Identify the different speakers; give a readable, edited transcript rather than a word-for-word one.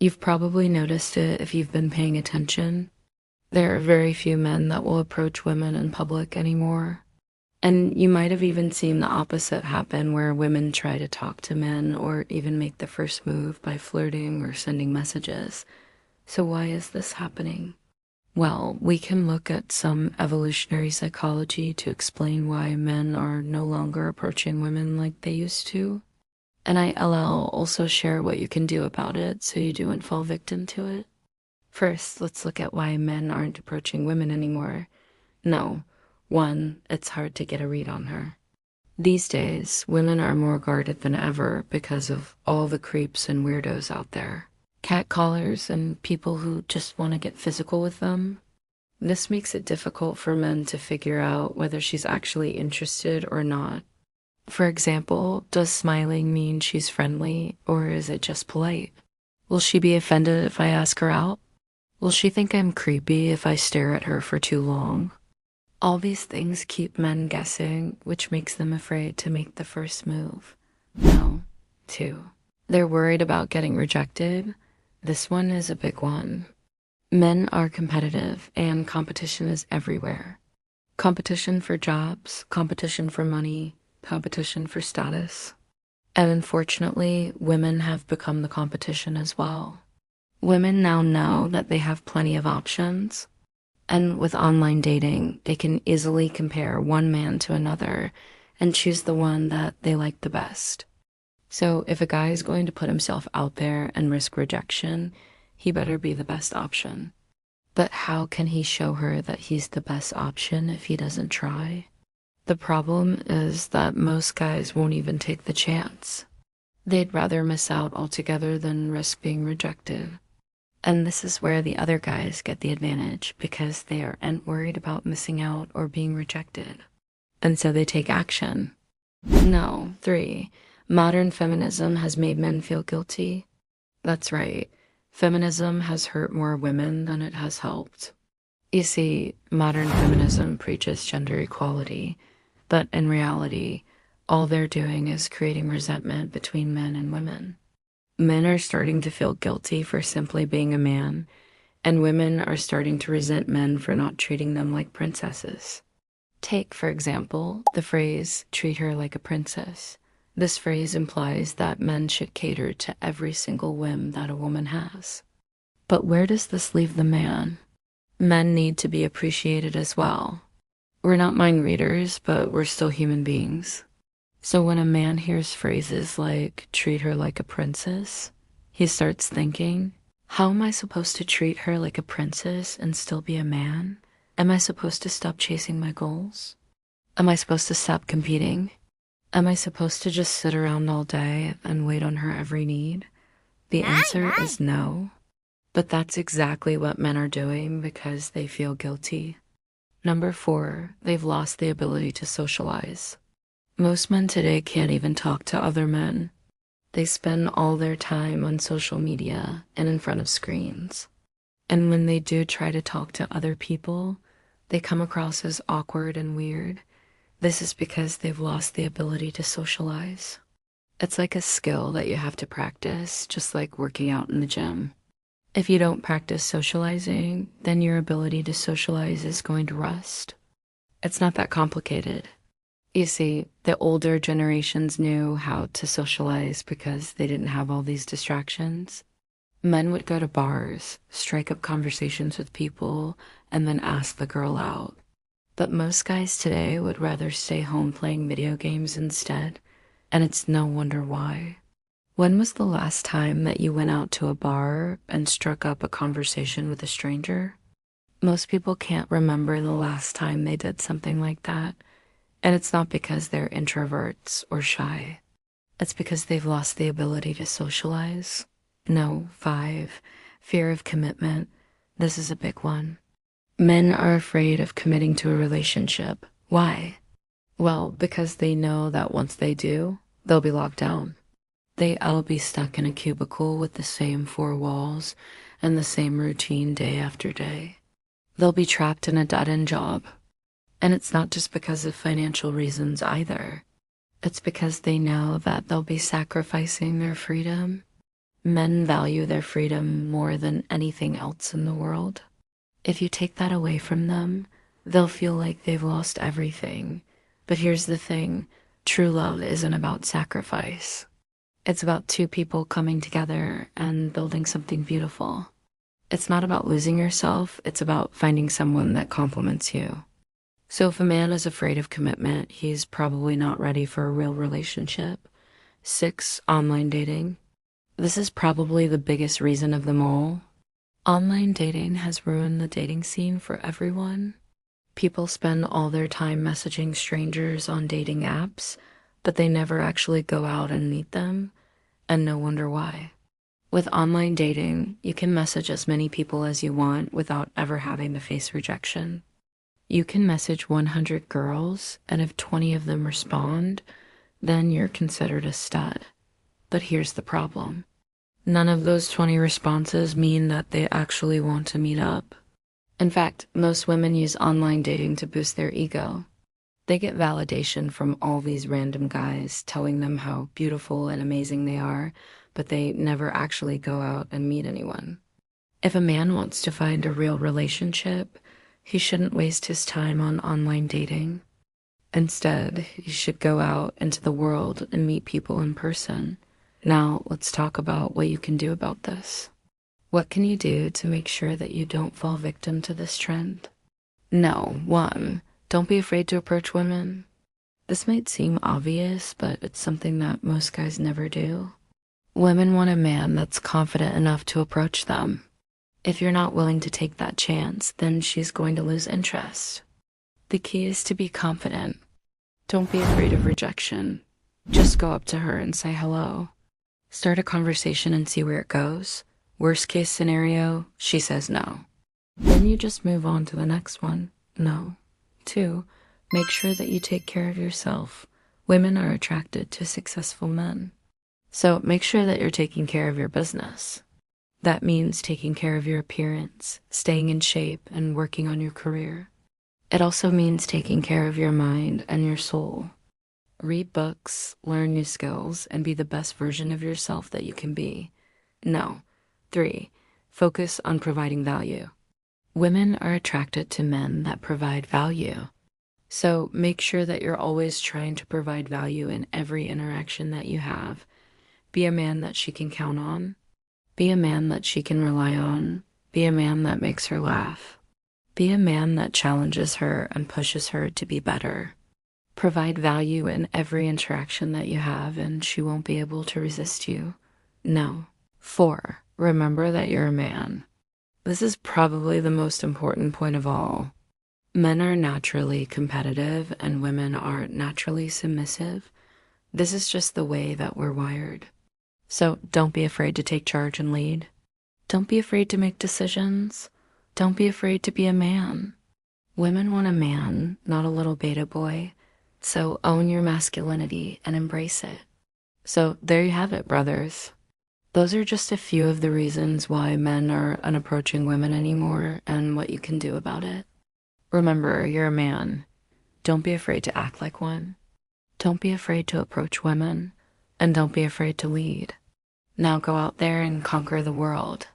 Speaker 1: You've probably noticed it if you've been paying attention. There are very few men that will approach women in public anymore. And you might have even seen the opposite happen where women try to talk to men or even make the first move by flirting or sending messages. So why is this happening? Well, we can look at some evolutionary psychology to explain why men are no longer approaching women like they used to. And I'll also share what you can do about it so you don't fall victim to it. First, let's look at why men aren't approaching women anymore. No, one, it's hard to get a read on her. These days, women are more guarded than ever because of all the creeps and weirdos out there. Catcallers and people who just want to get physical with them. This makes it difficult for men to figure out whether she's actually interested or not. For example, does smiling mean she's friendly, or is it just polite? Will she be offended if I ask her out? Will she think I'm creepy if I stare at her for too long? All these things keep men guessing, which makes them afraid to make the first move. No. Two, they're worried about getting rejected. This one is a big one. Men are competitive, and competition is everywhere. Competition for jobs, competition for money, competition for status. And unfortunately, women have become the competition as well. Women now know that they have plenty of options. And with online dating, they can easily compare one man to another and choose the one that they like the best. So if a guy is going to put himself out there and risk rejection, he better be the best option. But how can he show her that he's the best option if he doesn't try? The problem is that most guys won't even take the chance. They'd rather miss out altogether than risk being rejected. And this is where the other guys get the advantage because they aren't worried about missing out or being rejected. And so they take action. No. 3, modern feminism has made men feel guilty. That's right. Feminism has hurt more women than it has helped. You see, modern feminism preaches gender equality, but in reality, all they're doing is creating resentment between men and women. Men are starting to feel guilty for simply being a man, and women are starting to resent men for not treating them like princesses. Take, for example, the phrase, treat her like a princess. This phrase implies that men should cater to every single whim that a woman has. But where does this leave the man? Men need to be appreciated as well. We're not mind readers, but we're still human beings. So when a man hears phrases like, treat her like a princess, he starts thinking, how am I supposed to treat her like a princess and still be a man? Am I supposed to stop chasing my goals? Am I supposed to stop competing? Am I supposed to just sit around all day and wait on her every need? The answer is no. But that's exactly what men are doing because they feel guilty. Number 4, they've lost the ability to socialize. Most men today can't even talk to other men. They spend all their time on social media and in front of screens. And when they do try to talk to other people, they come across as awkward and weird. This is because they've lost the ability to socialize. It's like a skill that you have to practice, just like working out in the gym. If you don't practice socializing, then your ability to socialize is going to rust. It's not that complicated. You see, the older generations knew how to socialize because they didn't have all these distractions. Men would go to bars, strike up conversations with people, and then ask the girl out. But most guys today would rather stay home playing video games instead, and it's no wonder why. When was the last time that you went out to a bar and struck up a conversation with a stranger? Most people can't remember the last time they did something like that, and it's not because they're introverts or shy. It's because they've lost the ability to socialize. No. 5, fear of commitment. This is a big one. Men are afraid of committing to a relationship. Why? Well, because they know that once they do, they'll be locked down. They'll be stuck in a cubicle with the same 4 walls and the same routine day after day. They'll be trapped in a dead-end job. And it's not just because of financial reasons either. It's because they know that they'll be sacrificing their freedom. Men value their freedom more than anything else in the world. If you take that away from them, they'll feel like they've lost everything. But here's the thing, true love isn't about sacrifice. It's about two people coming together and building something beautiful. It's not about losing yourself, it's about finding someone that complements you. So if a man is afraid of commitment, he's probably not ready for a real relationship. 6, online dating. This is probably the biggest reason of them all. Online dating has ruined the dating scene for everyone. People spend all their time messaging strangers on dating apps, but they never actually go out and meet them, and no wonder why. With online dating, you can message as many people as you want without ever having to face rejection. You can message 100 girls, and if 20 of them respond, then you're considered a stud. But here's the problem. None of those 20 responses mean that they actually want to meet up. In fact, most women use online dating to boost their ego. They get validation from all these random guys telling them how beautiful and amazing they are, but they never actually go out and meet anyone. If a man wants to find a real relationship, he shouldn't waste his time on online dating. Instead, he should go out into the world and meet people in person. Now, let's talk about what you can do about this. What can you do to make sure that you don't fall victim to this trend? No, 1, don't be afraid to approach women. This might seem obvious, but it's something that most guys never do. Women want a man that's confident enough to approach them. If you're not willing to take that chance, then she's going to lose interest. The key is to be confident. Don't be afraid of rejection. Just go up to her and say hello. Start a conversation and see where it goes. Worst case scenario, she says no. Then you just move on to the next one. No. 2, make sure that you take care of yourself. Women are attracted to successful men. So make sure that you're taking care of your business. That means taking care of your appearance, staying in shape, and working on your career. It also means taking care of your mind and your soul. Read books, learn new skills, and be the best version of yourself that you can be. No. 3, focus on providing value. Women are attracted to men that provide value. So make sure that you're always trying to provide value in every interaction that you have. Be a man that she can count on. Be a man that she can rely on. Be a man that makes her laugh. Be a man that challenges her and pushes her to be better. Provide value in every interaction that you have, and she won't be able to resist you. No. 4, remember that you're a man. This is probably the most important point of all. Men are naturally competitive and women are naturally submissive. This is just the way that we're wired. So don't be afraid to take charge and lead. Don't be afraid to make decisions. Don't be afraid to be a man. Women want a man, not a little beta boy. So own your masculinity and embrace it. So there you have it, brothers. Those are just a few of the reasons why men are unapproaching women anymore and what you can do about it. Remember, you're a man. Don't be afraid to act like one. Don't be afraid to approach women. And don't be afraid to lead. Now go out there and conquer the world.